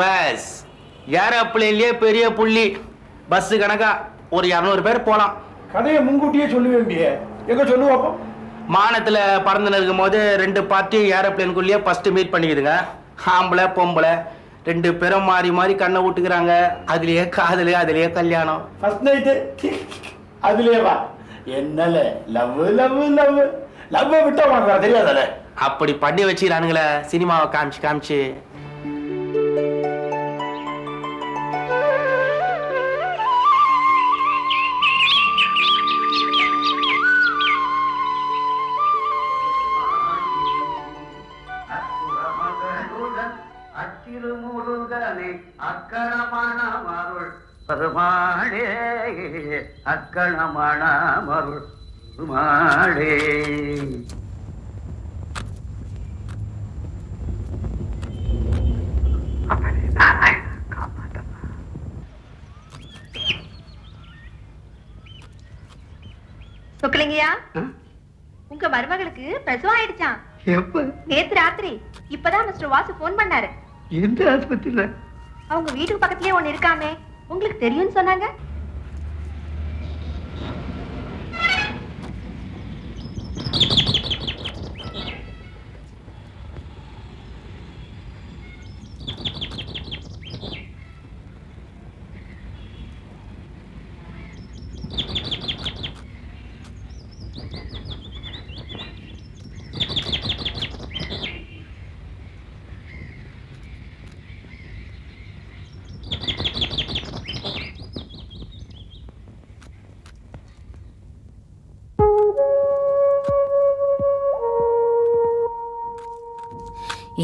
Bus. ஏரோப்ளேன்லயே பெரிய புள்ளி. Bus கணக்கா ஒரு 200 பேர் போலாம். கதையை முன்கூட்டியே சொல்ல வேண்டிய எங்க சொல்லுவாப்போ. மானத்துல பறந்து இருக்கும் போது 2 பார்ட்டி ஏரோப்ளேனுக்குள்ளேயே ஃபர்ஸ்ட் மீட் பண்ணிக்குதுங்க. ஆம்பளை பொம்பளை 2 பேரும் மாறி மாறி கண்ணை விட்டுக்கிறாங்க. அதுலயே காதலு, அதுலயே கல்யாணம். ஃபர்ஸ்ட் நைட்டு அதுலயே வா. என்னல லவ் லவ் லவ் லவ் விட்டா உனக்கு தெரியாதல. அப்படி பண்ணி வச்சுக்கிறானுங்களே சினிமாவை காமிச்சு காமிச்சு. பெருமாளே அக்கணமான மருள் பெருமாளே. சொக்கலிங்கயா, உங்க மருமகளுக்கு பிரசவம் ஆயிடுச்சான். எப்ப? நேத்து ராத்திரி. இப்பதான் மிஸ்டர் வாசு போன் பண்ணாரு. எந்த ஆஸ்பத்திரியில? அவங்க வீட்டுக்கு பக்கத்துலயே ஒண்ணு இருக்காமே, உங்களுக்கு தெரியும்னு சொன்னாங்க.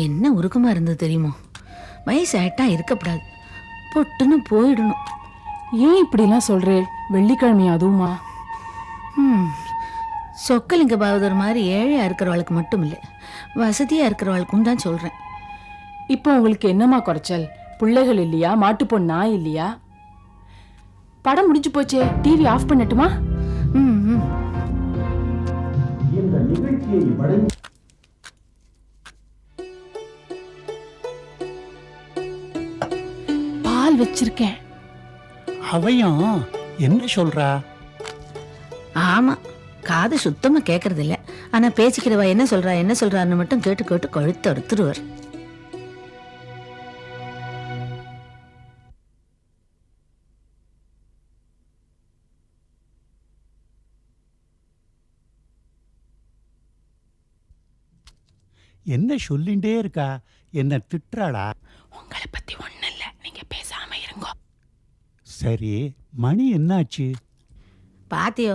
என்ன உருக்கமா இருந்தது தெரியுமோ? வயசு ஆயிட்டா இருக்கப்படாது, பொட்டுன்னு போயிடணும். ஏன் இப்படிலாம் சொல்றே? வெள்ளிக்கிழமை அதுவுமா? சொக்கலிங்க பாவதர் மாதிரி ஏழையா இருக்கிறவளுக்கு மட்டும் இல்லை, வசதியா இருக்கிறவளுக்கும் தான் சொல்றேன். இப்போ உங்களுக்கு என்னமா குறைச்சல்? பிள்ளைகள் இல்லையா? மாட்டு பொண்ணா இல்லையா? படம் முடிஞ்சு போச்சே, டிவி ஆஃப் பண்ணட்டுமா? இந்த நிகழ்ச்சியை வழங்கி பால் வச்சிருக்கேன். அவையும் என்ன சொல்றா? ஆமா, காது சுத்தமா கேட்கறது இல்ல. ஆனா பேசிக்கிறவா என்ன சொல்றா என்ன சொல்றான்னு மட்டும் கேட்டு கேட்டு கழுத்து எடுத்துருவார். என்ன சொல்லிண்டே இருக்கா? என்ன திட்டுறாளா? உங்களை பத்தி ஒண்ணு இல்ல, நீங்க பேசாம இருங்க. சரி, மணி என்னாச்சு? பாத்தியோ,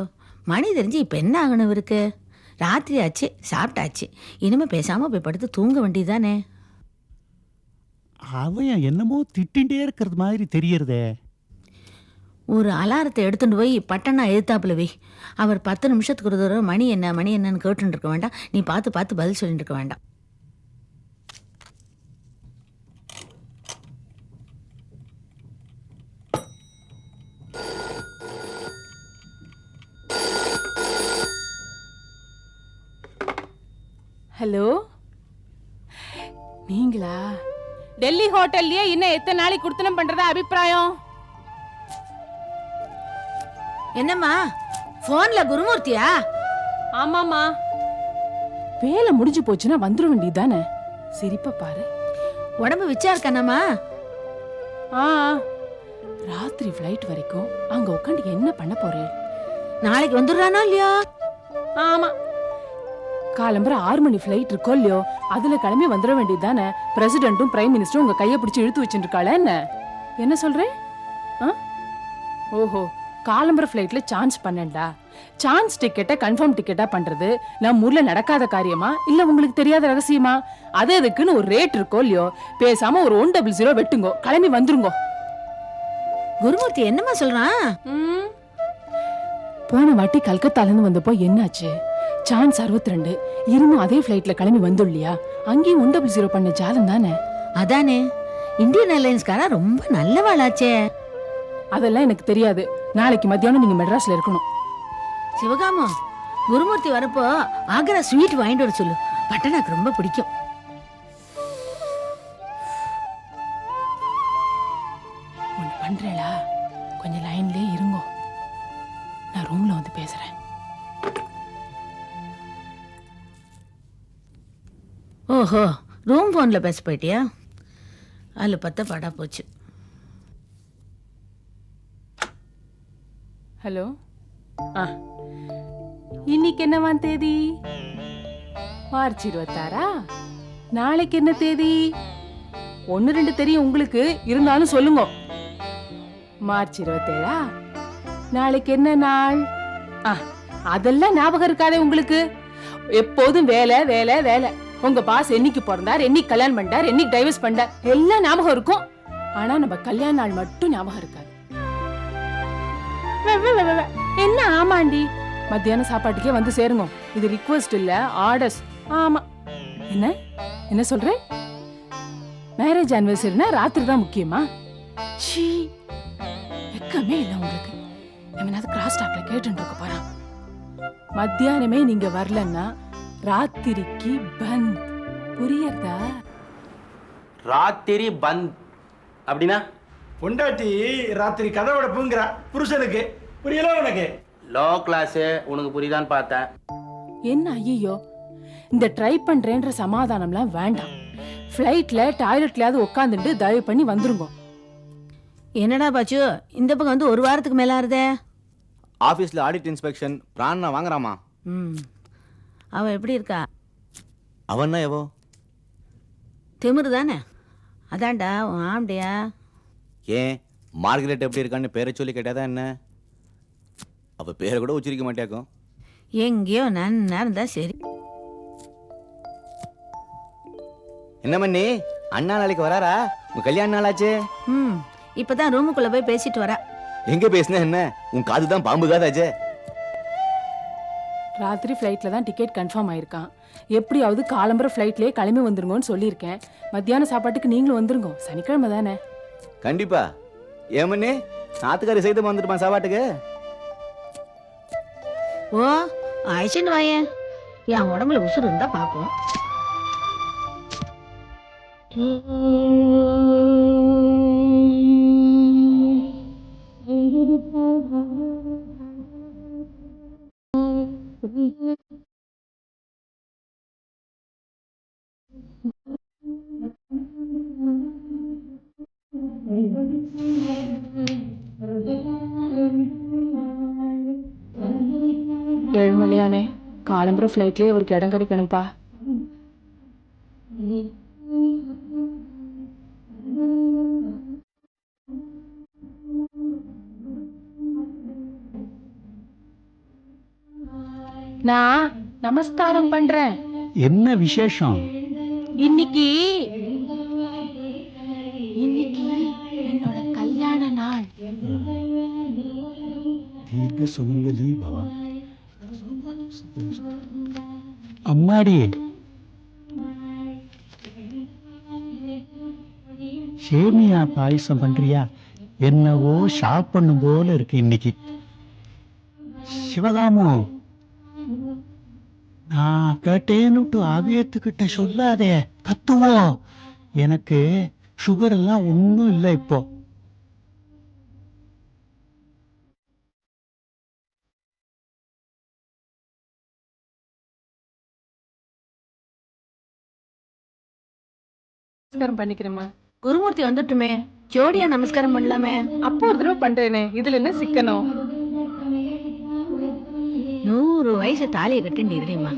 மணி தெரிஞ்சு இப்ப என்ன ஆகணும் இவருக்கு? ராத்திரி ஆச்சு, சாப்பிட்டாச்சு, இனிமே பேசாம போய் படுத்து தூங்க வேண்டியதானே. அவையும் என்னமோ திட்டின்டே இருக்கிறது மாதிரி தெரியறதே. ஒரு அலாரத்தை எடுத்துட்டு போய் பட்டனா எழுத்தாப்புல வை. அவர் 10 நிமிஷத்துக்கு ஒரு தடவை மணி என்ன மணி என்னன்னு கேட்டுட்டு இருக்க வேண்டாம். நீ பார்த்து பார்த்து பதில் சொல்லிட்டு இருக்க வேண்டாம். ஹலோ, நீங்களா? டெல்லி ஹோட்டல்லயே இன்னும் எத்தனை நாளைக்கு குடுத்தனம் பண்றதா அபிப்பிராயம்? என்னம்மா போன்ல குருமூர்த்தியா? ஆமாமா. வேலை முடிஞ்சு போச்சுன்னா வந்துட வேண்டியதானே. சிரிப்ப பாரு. உடம்பு விச்சாருக்கானம்மா? ராத்திரி ஃப்ளைட் வரைக்கும் அங்க உட்காந்து என்ன பண்ண போறேன்? நாளைக்கு வந்துடுறானோ இல்லையா? ஆமா, காலம்பர 6 மணி ஃப்ளைட் இருக்கோ இல்லையோ, அதுல கிளம்பி வந்துட வேண்டியதானே. பிரசிடென்ட்டும் பிரைம் மினிஸ்டரும் உங்க கையை பிடிச்சு இழுத்து வச்சுட்டு இருக்காள என்ன சொல்றேன்? ஓஹோ, காலம்பர ஃப்ளைட்ல சான்ஸ் பண்ணண்டா. சான்ஸ் டிக்கெட்டை கன்ஃபார்ம் டிக்கெட்டா பண்றது நம்ம ஊர்ல நடக்காத காரியமா இல்ல உங்களுக்கு தெரியாத ரகசியமா? அது எதுக்குன்னு ஒரு ரேட் இருக்கோ இல்லையோ, பேசாம ஒரு 100 வெட்டுங்கோ, கிளம்பி வந்துருங்கோ. குருமூர்த்தி என்னம்மா சொல்றான்? போன வாட்டி கல்கத்தால இருந்து வந்தப்போ என்னாச்சு? சான்ஸ் 62, இருந்தும் அதே ஃப்ளைட்ல கிளம்பி வந்துள்ளியா? அங்கேயும் 100 பண்ண ஜாலம் தானே. அதானே, இந்தியன் ஏர்லைன்ஸ்காரா ரொம்ப நல்லவாளாச்சே. அதெல்லாம் எனக்கு தெரியாது. நாளைக்கு மத்தியானம் நீங்க மெட்ராஸ்ல இருக்கணும். சிவகாமம், குருமூர்த்தி வரப்போ ஆக்ரா ஸ்வீட் வாங்கிட்டு வர சொல்லு, பட்டனாக்கு ரொம்ப பிடிக்கும். ஓஹோ, ரூம் ஃபோனில் பேச போயிட்டியா? அதில் பத்த பாடா போச்சு. ஹலோ. இன்னைக்கு என்னவான் தேதி? மார்ச் 26. நாளைக்கு என்ன தேதி? 1-2 தெரியும் உங்களுக்கு, இருந்தாலும் சொல்லுங்க. மார்ச் 27. நாளைக்கு என்ன நாள்? அதெல்லாம் ஞாபகம் இருக்காதே உங்களுக்கு. எப்போதும் வேலை வேலை வேலை. உங்க பாஸ் என்னைக்கு பிறந்தார், என்னைக்கு கல்யாணம் பண்ணார், என்னைக்கு டைவர்ஸ் பண்ணார், எல்லாம் ஞாபகம் இருக்கும். ஆனா நம்ம கல்யாண நாள் மட்டும் ஞாபகம் இருக்காது. என்ன ஆமாண்டி, மத்தியான சாப்பாட்டுக்கே வந்து சேருங்க. இது ரிக்வெஸ்ட் இல்ல, ஆர்டர்ஸ். ஆமா. என்ன என்ன சொல்ற? மேரேஜ் ஆனிவர்சரினா ராத்திரி தான் முக்கியமா? சீ, வெக்கமே இல்லை உங்களுக்கு. எவனாவது கிராஸ் டாக்ல கேட்டு இருக்க போறா. மத்தியானமே நீங்க வரலன்னா ராத்திரிக்கு பந்த். புரியறதா? ராத்திரி பந்த் அப்படின்னா? பொண்டாட்டி ராத்திரி கதவோட பூங்குறா புருஷனுக்கு. புரியல உனக்கு? லோ கிளாஸ், உனக்கு புரியுதான்னு பார்த்தேன். என்ன ஐயோ, இந்த ட்ரை பண்றேன்ற சமாதானம்லாம் வேண்டாம். ஃப்ளைட்ல டாய்லெட்லயாவது உட்காந்துட்டு தயவு பண்ணி வந்துருங்க. என்னடா பாச்சு, இந்த பக்கம் வந்து 1 வாரத்துக்கு மேல ஆறுதே. ஆஃபீஸில் ஆடிட் இன்ஸ்பெக்ஷன் பிராணா வாங்குறாமா. அவ எப்படி இருக்கா? அவன்னா எவோ திமிரு தானே? அதான்டா உன் ஆம்டியா. ஏன் மார்கரெட் எப்படி இருக்கான்னு பேரை சொல்லி கேட்டாதான் என்ன? அவ பேரை கூட உச்சரிக்க மாட்டேக்கும். எங்கேயோ நன்னா இருந்தா சரி. என்ன பண்ணி அண்ணா நாளைக்கு வராரா? உங்க கல்யாண நாளாச்சு. இப்பதான் ரூமுக்குள்ள போய் பேசிட்டு வரா. எங்க பேசின என்ன? உன் காது தான் பாம்பு காதாச்சே. ராத்திரி ஃப்ளைட்ல தான் டிக்கெட் கன்ஃபார்ம் ஆயிருக்கான். எப்படியாவது காலம்பர ஃப்ளைட்லயே கிளம்பி வந்துருங்கன்னு சொல்லியிருக்கேன். மத்தியான சாப்பாட்டுக்கு நீங்களும் வந்துருங்க. சனிக்கிழமை தானே? கண்டிப்பா. ஏமண்ணே நாத்துக்காரி செய்து வந்துட்டுமா சாப்பாட்டுக்கு? ஓ, ஆயிடுச்சுன்னு வாயேன். என் உடம்புல உசுறு இருந்தா பாப்போம். ஏழுமலையானே, காலம்பர ஃப்ளைட்லயே அவருக்கு இடம் கிடைக்கணும்ப்பா. நான் நமஸ்காரம் பண்றேன். என்ன விசேஷம்? இன்னைக்கு என்னோட கல்யாண நாள். தீர்க்க சுமங்கலி பவா. அம்மாடி, சேமியா பாயசம் பண்றியா? என்னவோ சாப்பிடணும் போல இருக்கு இன்னைக்கு. சிவகாமு, நான் கேட்டேன்னு ஆவியத்துக்கிட்ட சொல்லாதே, கத்துவோம். எனக்கு சுகர் எல்லாம் ஒன்றும் இல்லை இப்போ. நமஸ்காரம் பண்ணிக்கிறேம்மா. குருமூர்த்தி வந்துட்டுமே, ஜோடியா நமஸ்காரம் பண்ணலாமே. அப்போ ஒரு தடவை பண்றேனே, இதுல என்ன சிக்கனம்? 100 வயசு தாலியை கட்டி இருடிமா.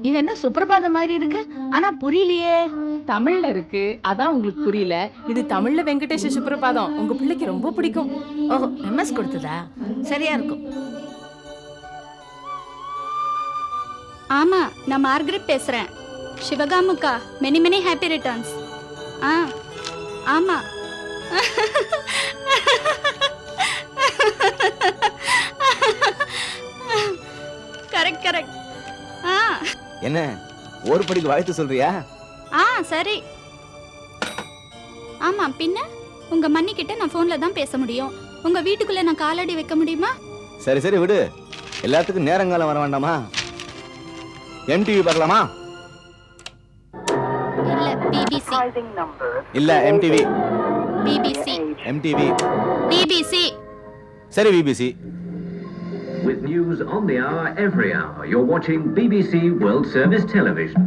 இது என்ன சுப்பிரபாதம் மாதிரி இருக்கு, ஆனா புரியலையே. தமிழ்ல இருக்கு, அதான் உங்களுக்கு புரியல. இது தமிழ்ல வெங்கடேஷ சுப்ரபாதம். உங்க பிள்ளைக்கு ரொம்ப பிடிக்கும். ஓஹோ, எம்எஸ் கொடுத்ததா? சரியா இருக்கும். ஆமா, நான் மார்கரெட் பேசுறேன். சிவகாமுக்கா, மெனி மெனி ஹாப்பி ரிட்டர்ன்ஸ். ஆமா. Correct correct. என்ன ஒரு படிக்கு வாழ்த்து சொல்றியா? சரி. ஆமா, பின்ன உங்க மன்னி கிட்ட நான் போன்ல தான் பேச முடியும். உங்க வீட்டுக்குள்ள நான் காலடி வைக்க முடியுமா? சரி சரி விடு, எல்லாத்துக்கும் நேரங்காலம் வர வேண்டாமா? MTV பார்க்கலாமா? இல்ல பிபிசி. இல்ல MTV. பிபிசி. MTV. பிபிசி. சரி BBC. With news on the hour every hour, you're watching BBC World Service Television.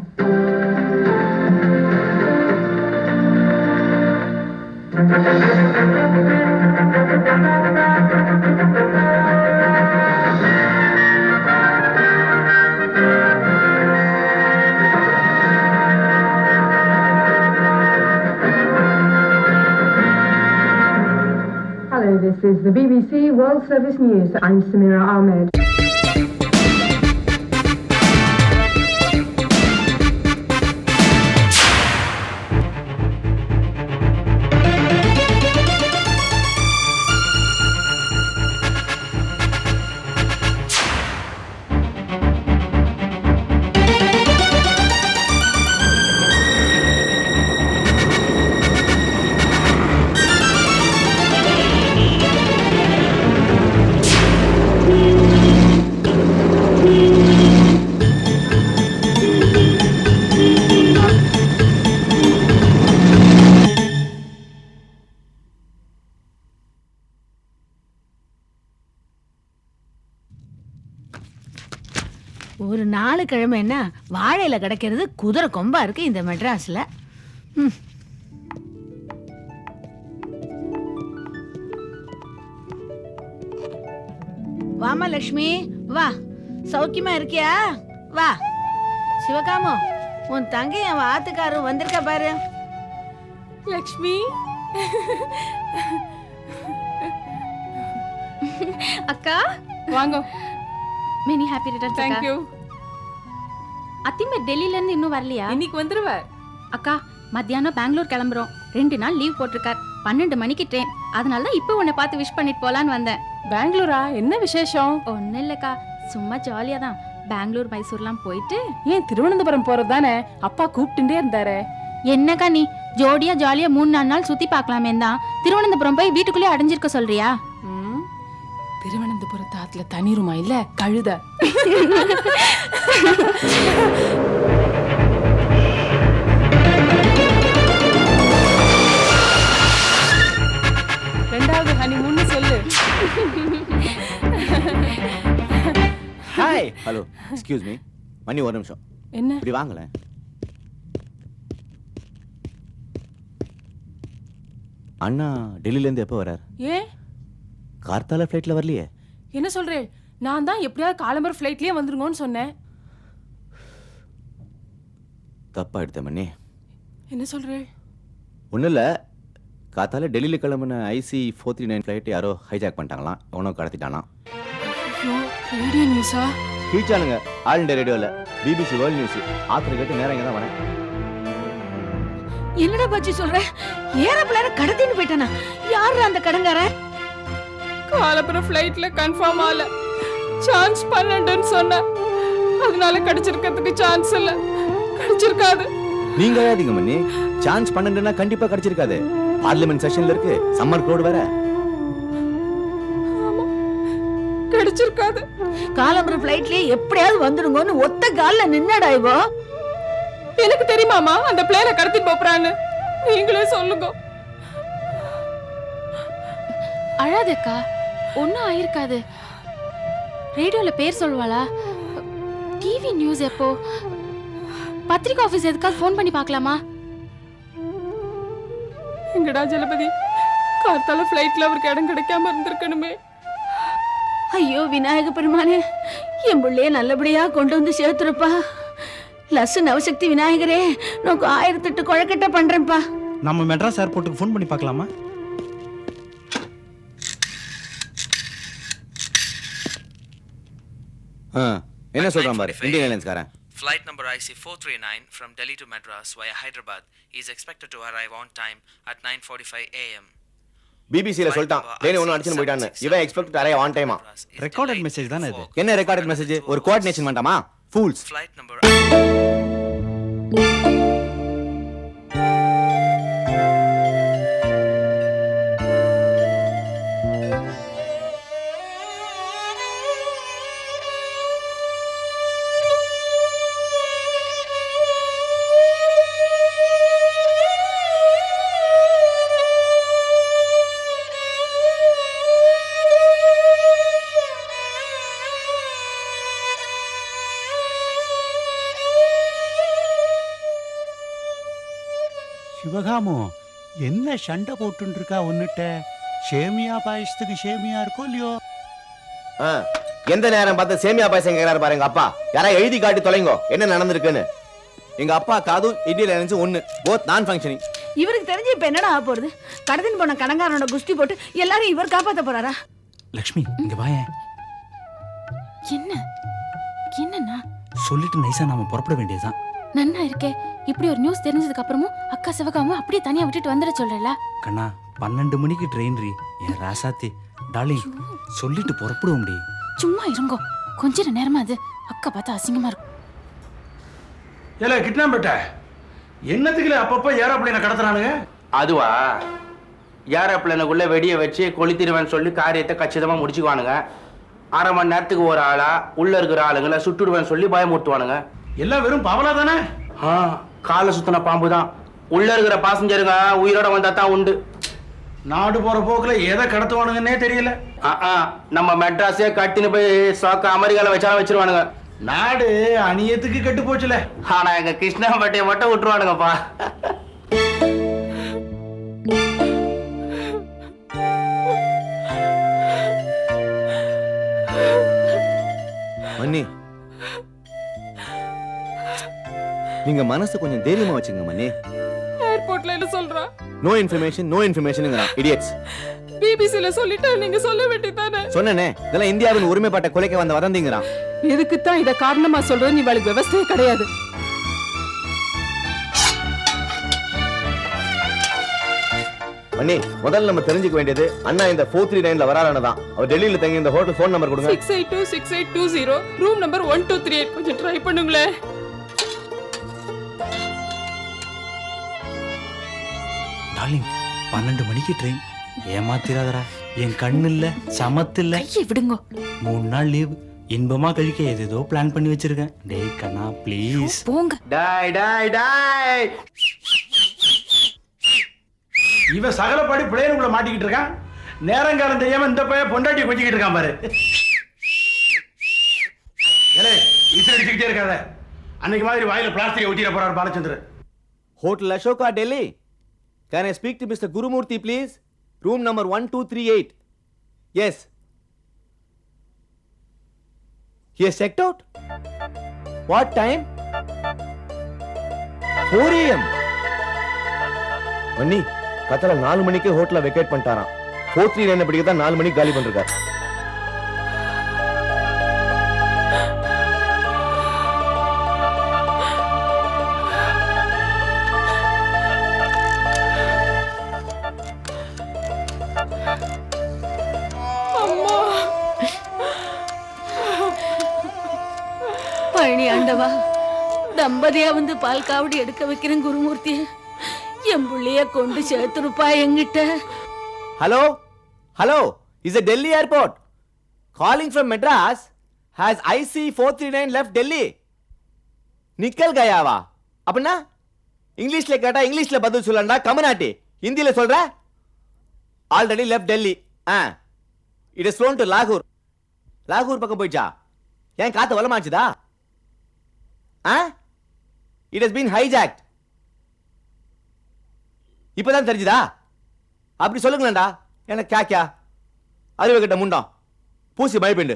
Hello, this is the BBC World Service News. I'm Samira Ahmed. ஒரு நாலு கிழமை என்ன வாழையில கிடைக்கிறது குதிரை கொம்பா இருக்கு இந்த மெட்ராஸ்ல. வாமா லட்சுமி, வா. சௌக்கியமா இருக்கியா? வா. சிவகாமோ, உன் தங்கை அவன் ஆத்துக்காரரும் வந்திருக்கா பாரு. லக்ஷ்மி, அக்கா வாங்க. Many happy returns. Thank you. அத்திமே டெல்லில இருந்து இன்னும் வரலையா? இன்னைக்கு வந்துருவார். அக்கா மத்தியானம் பெங்களூர் கிளம்புறோம். 2 நாள் லீவ் போட்டிருக்கார். 12 மணிக்கு ட்ரெயின். அதனால தான் இப்போ உன்னை பார்த்து விஷ் பண்ணிட்டு போலான்னு வந்தேன். பெங்களூரா? என்ன விசேஷம்? ஒன்னும் இல்லக்கா, சும்மா ஜாலியா தான். பெங்களூர் மைசூர்லாம் போயிட்டு ஏன் திருவனந்தபுரம் போறது தானே? அப்பா கூப்பிட்டுட்டே இருந்தாரு. என்னக்கா நீ ஜோடியா ஜாலியா 3-4 நாள் சுத்தி பார்க்கலாமே தான் திருவனந்தபுரம் போய் வீட்டுக்குள்ளே அடைஞ்சிருக்க சொல்றியா? திருவனந்தபுரத்து ஆத்துல தனி ரூமா இல்ல, கழுத. ரெண்டாவது ஹனிமூன் சொல்லு. ஹாய். Hello, excuse me. மணி ஒரு நிமிஷம். என்ன? இப்படி வாங்கல. அண்ணா டெல்லில இருந்து எப்போ வரார்? ஏன் கார்த்தால ஃப்ளைட்ல வரலையே? என்ன சொல்றேன்? நான் தான் எப்படியாவது காலம்பர் ஃப்ளைட்லயே வந்துருங்கன்னு சொன்னேன். தப்பா எடுத்த மணி. என்ன சொல்றேன்? ஒன்றும் இல்லை. காத்தால டெல்லியில் கிளம்புன ஐசி 439 ஃப்ளைட் யாரோ ஹைஜாக் பண்ணிட்டாங்களாம். எவனோ கடத்திட்டானா. ரேடியோ நியூஸா? கீழ்ச்சானுங்க ஆல் இண்டியா ரேடியோவில். BBC world news. ஆத்திர கேட்டு நேரம் இங்கே தான் வரேன். என்னடா பச்சி சொல்ற? ஏரோப்ளேன கடத்தின்னு போயிட்டானா? யாரு அந்த கடங்கார? காலம்பர் ஃப்ளைட்ல கன்ஃபார்ம் ஆல. சான்ஸ் 12ன்னு சொன்ன. அதனால கிடைச்சிருக்கிறதுக்கு சான்ஸ் இல்ல. கிடைச்சிருக்காது. நீங்க ஏதிங்க மணி. சான்ஸ் 12ன்னா கண்டிப்பா கிடைச்சிருக்காது. பார்லிமெண்ட் செஷன்ல இருக்கு. சம்மர் கோட் வேற. கிடைச்சிருக்காது. காலம்பர் ஃப்ளைட்லயே எப்படியாவது வந்துடுங்கன்னு ஒத்த கால்ல நின்னடா இவோ. எனக்கு தெரியுமாமா அந்த பிளேனை கடத்தி போறான்னு? நீங்களே சொல்லுங்க. அழாதக்கா, ஒன்னும் ஆயிருக்காது. ரேடியோல பேர் சொல்வாளா? டிவி நியூஸ் எப்போ? பத்திரிகை ஆபீஸ் எதுக்காவது ஃபோன் பண்ணி பார்க்கலாமா? எங்கடா ஜலபதி, கார்த்தால ஃப்ளைட்ல அவருக்கு இடம் கிடைக்காம இருந்திருக்கணுமே. ஐயோ விநாயக பெருமானே, என் பிள்ளைய நல்லபடியா கொண்டு வந்து சேர்த்துருப்பா. லஸ்ஸு நவசக்தி விநாயகரே, நோக்கு 1008 குழக்கட்ட பண்றேன்ப்பா. நம்ம மெட்ராஸ் ஏர்போர்ட்டுக்கு ஃபோன் பண்ணி பார்க்கலாமா? என்ன சொல்றான் பாரு Indian ஏர்லைன்ஸ்காரன். Flight number IC439 from Delhi to Madras via Hyderabad is expected to arrive on time at 9:45 a.m. பிபிசில சொல்லிட்டான் டேனி ஒன்னு அடிச்சு போயிட்டான்னு. இவன் எக்ஸ்பெக்ட் டு அரைவ் ஆன் டைமா. ரெக்கார்டட் மெசேஜ் தானே இது? என்ன ரெக்கார்டட் மெசேஜ்? ஒரு கோஆர்டினேஷன் வேண்டாமா? ஃபூல்ஸ். Flight number சிவகாமு என்ன சண்டை போட்டு இருக்கா ஒன்னுட்ட? சேமியா பாயசத்துக்கு சேமியா இருக்கோ இல்லையோ? எந்த நேரம் பார்த்து சேமியா பாயசம் கேட்கிறாரு பாருங்க அப்பா. யாரா எழுதி காட்டி தொலைங்கோ என்ன நடந்திருக்குன்னு. எங்க அப்பா காதும் இந்தியில நினைச்சு ஒண்ணு, போத் நான் ஃபங்க்ஷனிங். இவருக்கு தெரிஞ்சு இப்ப என்னடா ஆக போறது? கடத்தின் போன கடங்காரனோட குஸ்தி போட்டு எல்லாரும் இவர் காப்பாத்த போறாரா? லக்ஷ்மி இங்க வாயேன். என்ன என்னண்ணா? சொல்லிட்டு நைஸா நாம புறப்பட வேண்டியதுதான். நன்னா இருக்கே. இப்படி ஒரு நியூஸ் தெரிஞ்சதுக்கு அப்புறமும் அக்கா சிவகாமும் அப்படியே தனியா விட்டுட்டு வந்துட சொல்றல. கண்ணா 12 மணிக்கு ட்ரெயின் ரீ. என் ராசாத்தி டார்லிங் சொல்லிட்டு புறப்படுவோம் டி. சும்மா இருங்கோ, கொஞ்ச நேரமா அது அக்கா பார்த்தா அசிங்கமா இருக்கும். ஏல கிட்னாம்பேட்ட என்னத்துக்குல அப்பப்போ ஏரோப்ளேனை கடத்துறானுங்க? அதுவா, ஏரோப்ளேனுக்குள்ள வெடியை வச்சு கொளுத்திடுவேன்னு சொல்லி காரியத்தை கச்சிதமா முடிச்சுக்குவானுங்க. அரை மணி நேரத்துக்கு ஒரு ஆளா உள்ள இருக்கிற ஆளுங்களை சுட்டுடுவேன்னு சொல்லி பயமுறுத்துவானுங்க. எல்லாம் வெறும் பவலா தானே? காலை சுத்தின பாம்பு தான். உள்ள இருக்கிற பாசஞ்சருங்க உயிரோட வந்தா தான் உண்டு. நாடு போற போக்குல எதை கடத்துவானுங்கன்னே தெரியல. நம்ம மெட்ராஸே கட்டின்னு போய் சாக்க அமெரிக்கால வச்சாலும் வச்சிருவானுங்க. நாடு அநியத்துக்கு கெட்டு போச்சுல. ஆனா எங்க கிருஷ்ணாம்பேட்டையை மட்டும் விட்டுருவானுங்கப்பா. மன்னி நீங்க மனசு கொஞ்சம் தைரியமா வச்சுங்க மன்னி. ஏர்போர்ட்ல என்ன சொல்றா? No இன்ஃபர்மேஷன்ங்கறான் idiots. பிபிசில சொல்லிட்டு நீங்க சொல்ல வேண்டியதானே? சொன்னனே, இதெல்லாம் இந்தியாவின் உரிமைப்பட்ட கொலைக்கு வந்த வதந்திங்கறான். எதுக்கு தான் இத காரணமா சொல்ற? நீ வழக்கு விவசாய கிடையாது. மன்னி முதல்ல நம்ம தெரிஞ்சுக்க வேண்டியது அண்ணா இந்த 439ல வராரானு தான். அவர் டெல்லியில தங்கி இந்த ஹோட்டல் ஃபோன் நம்பர் கொடுங்க. 6826820 ரூம் நம்பர் 1238. கொஞ்சம் ட்ரை பண்ணுங்களே. டார்லிங் 12 மணிக்கு ட்ரெயின். ஏமாத்திராதடா. என் கண்ணு இல்ல சமத்து இல்ல. கையை விடுங்க. 3 நாள் லீவ் இன்பமா கழிக்க ஏதேதோ பிளான் பண்ணி வச்சிருக்கேன். டேய் கண்ணா ப்ளீஸ் போங்க. டாய் டாய் டாய். இவன் சகலப்படி பிளேனுக்குள்ள மாட்டிக்கிட்டு இருக்கான். நேரங்காலம் தெரியாம இந்த பையன் பொண்டாட்டி கொஞ்சிக்கிட்டு இருக்கான் பாரு. ஏலே இசை அடிச்சுக்கிட்டே இருக்காத. அன்னைக்கு மாதிரி வாயில பிளாஸ்டிக் ஒட்டிட போறாரு Balachandran. Hotel Ashoka Delhi. Can I speak to Mr. Gurumurthy please? Room number 1238. Yes. He has checked out? What time? 4 AM. மன்னி கத்தல 4 மணிக்கு ஹோட்டலை வெக்கேட் பண்ணிட்டாராம். 439 படிக்க தான் 4 மணிக்கு காலி பண்ணிருக்காரு. பழனி ஆண்டவா, தம்பதியா வந்து பால் காவடி எடுக்க வைக்கிறேன் குருமூர்த்தி. என் புள்ளைய கொண்டு சேர்த்துருப்பா எங்கிட்ட. Hello? Hello? Is it Delhi airport? Calling from Madras. Has IC 439 left Delhi? Nickel கயாவா? அப்படின்னா இங்கிலீஷ்ல கேட்டா இங்கிலீஷ்ல பதில் சொல்லண்டா. கமநாட்டி ஹிந்தியில சொல்ற? Already left Delhi. It is flown to லாகூர். லாகூர் பக்கம் போயிச்சா? ஏன் காத்து வலமாச்சுதா? It has been hijacked. இப்பதான் தெரிஞ்சுதா? அப்படி சொல்லுங்களேன்டா. எனக்கு கேக்கியா அறிவு கிட்ட முண்டம் பூசி பயப்பண்டு.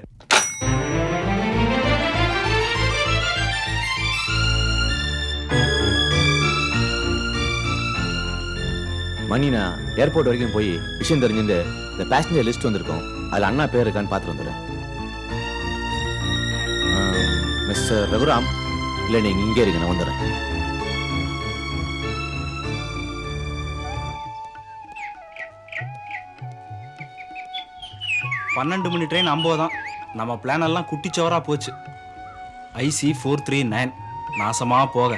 மணி நான் ஏர்போர்ட் வரைக்கும் போய் விஷயம் தெரிஞ்சுட்டு இந்த பேசஞ்சர் லிஸ்ட் வந்திருக்கோம். அதுல அண்ணா பேர் இருக்கான்னு பார்த்துட்டு வந்துடுறேன். மிஸ்டர் ரகுராம், இல்லை நீங்க இங்கே இருங்க, நான் வந்துடுறேன். பன்னெண்டு மணி ட்ரெயின் 50 தான். நம்ம பிளான் எல்லாம் குட்டிச்சவரா போச்சு. IC 439 நாசமா போக.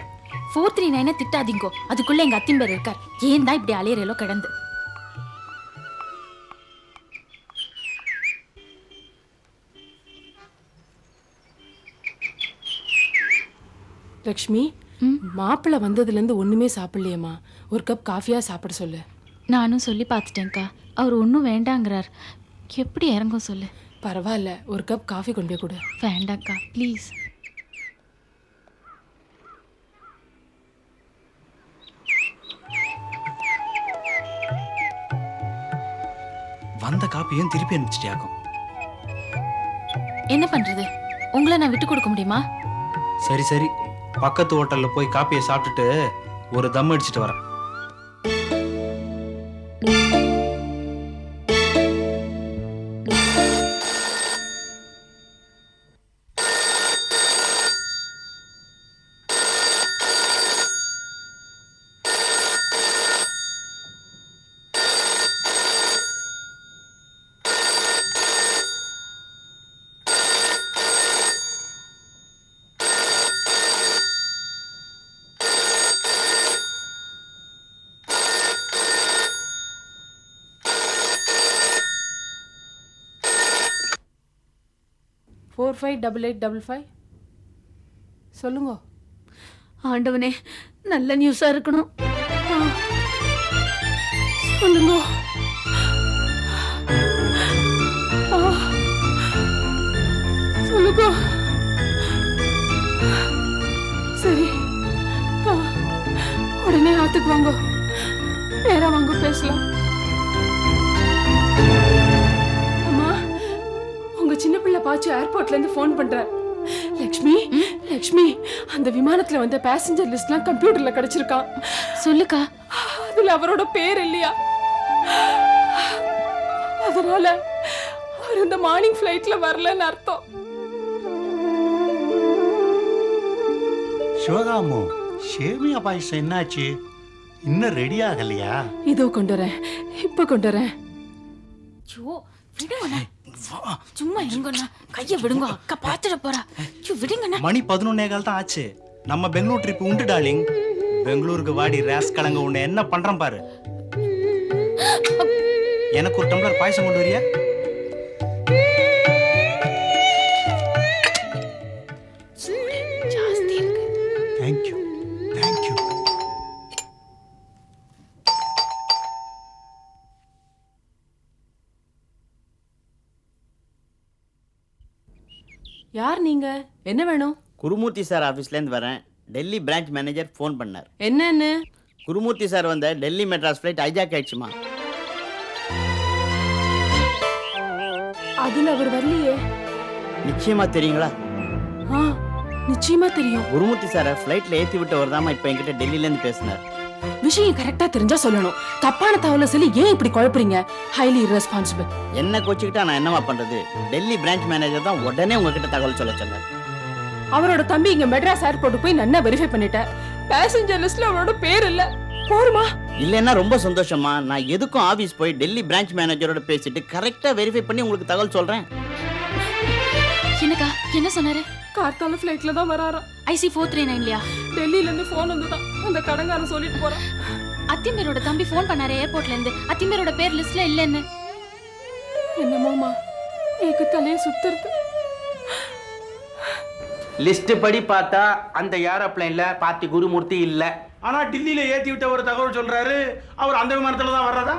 439 திட்டாதீங்கோ. அதுக்குள்ள எங்க அத்தின் பேர் இருக்கார். ஏன் தான் இப்படி அலையறேலோ கிடந்து. லக்ஷ்மி, மாப்பிள்ள வந்ததுல இருந்து ஒண்ணுமே சாப்பிடலையேம்மா. ஒரு கப் காஃபியா சாப்பிட சொல்லு. நானும் சொல்லி பார்த்துட்டேன்க்கா. அவர் ஒன்றும் வேண்டாங்கிறார். எப்படி இறங்கும் சொல்லு. பரவாயில்ல, ஒரு கப் காஃபி கொண்டு போய் கொடு. வேண்டாங்க்கா ப்ளீஸ். வந்த காப்பியும் திருப்பி அனுப்பிச்சிட்டியாக்கும். என்ன பண்றது, உங்களை நான் விட்டு கொடுக்க முடியுமா? சரி சரி, பக்கத்து ஹோட்டல்ல போய் காப்பியை சாப்பிட்டுட்டு ஒரு தம் அடிச்சிட்டு வரேன். ஃபோர் 58855 சொல்லுங்க. ஆண்டவனே, நல்ல நியூஸா இருக்கணும். சொல்லுங்க. சொல்லுங்க. சரி, உடனே ஆத்துக்கு வாங்க, நேரா வாங்க, பேசலாம். அம்மா, உங்க சின்ன பிள்ளை பாச்சு ஏர்போர்ட்ல இருந்து போன் பண்ற. லக்ஷ்மி, லக்ஷ்மி, அந்த விமானத்துல வந்த பேசஞ்சர் லிஸ்ட்லாம் கம்ப்யூட்டர்ல கிடைச்சிருக்கான். சொல்லுக்கா. அதுல அவரோட பேர் இல்லையா, அதனால அவர் இந்த மார்னிங் ஃபிளைட்ல வரலன்னு அர்த்தம். சிவகாமு, சேமியா பாயசம் என்னாச்சு? இன்னும் ரெடி ஆகலையா? இதோ கொண்டு வரேன், இப்ப கொண்டு வரேன். சும்மா இருங்கண்ணா, கைய விடுங்க, அக்கா பாத்துட போறா. விடுங்கண்ணா. மணி 11:15 தான் ஆச்சு. நம்ம பெங்களூர் ட்ரிப் உண்டு டார்லிங். பெங்களூருக்கு வாடி ரேஸ் கலங்க உன்னை என்ன பண்றேன் பாரு. எனக்கு ஒரு டம்ளர் பாயசம் கொண்டு வரியா? ஜாஸ்தி இருக்கு. Thank you, thank you. யார் நீங்க? என்ன வேணும்? குருமூர்த்தி சார் ஆஃபீஸ்லேருந்து வரேன். டெல்லி பிரான்ச் மேனேஜர் ஃபோன் பண்ணார். என்னன்னு? குருமூர்த்தி சார் வந்த டெல்லி மெட்ராஸ் ஃப்ளைட் ஹைஜாக் ஆயிடுச்சுமா. அதுல அவர் வரலையே. நிச்சயமா தெரியுங்களா? நிச்சயமா தெரியும். குருமூர்த்தி சாரை ஃப்ளைட்ல ஏற்றி விட்டவர் தாமா இப்போ என்கிட்ட டெல்லியிலேருந்து பேசினார். விஷயம் கரெக்டா தெரிஞ்சா சொல்லணும். தப்பான தகவலை சொல்லி ஏன் இப்படி குழப்பறீங்க? Highly irresponsible. என்ன கோச்சுக்கிட்டா நான் என்னமா பண்றது? டெல்லி பிரான்ச் மேனேஜர் தான் உடனே உங்ககிட்ட தகவல் சொல்ல சொன்னார். அவரோட தம்பி இங்க மெட்ராஸ் ஏர்போர்ட் போய் நல்லா வெரிஃபை பண்ணிட்டேன். பேசஞ்சர் லிஸ்ட்ல அவரோட பேர் இல்ல. போருமா? இல்லைன்னா ரொம்ப சந்தோஷமா. நான் எதுக்கும் ஆபீஸ் போய் டெல்லி பிரான்ச் மேனேஜரோட பேசிட்டு கரெக்டா வெரிஃபை பண்ணி உங்களுக்கு தகவல் சொல்றேன். என்னக்கா, என்ன சொன்னாரு? கார்த்தால ஃபிளைட்ல தான் வராராம். IC 439லையா? டெல்லியில இருந்து போன் வந்துதான். அந்த கடங்காரன் சொல்லிட்டு போறான். அத்திமேரோட தம்பி போன் பண்ணாரு ஏர்போர்ட்ல இருந்து. அத்திமேரோட பேர் லிஸ்ட்ல இல்லன்னு. என்னமாமா, எனக்கு தலையை சுத்துறது. லிஸ்ட் படி பார்த்தா அந்த ஏரோப்ளைன்ல பார்ட்டி குருமூர்த்தி இல்ல. ஆனா டில்லியில ஏத்தி விட்ட ஒரு தகவல் சொல்றாரு, அவர் அந்த விமானத்துல தான் வர்றதா.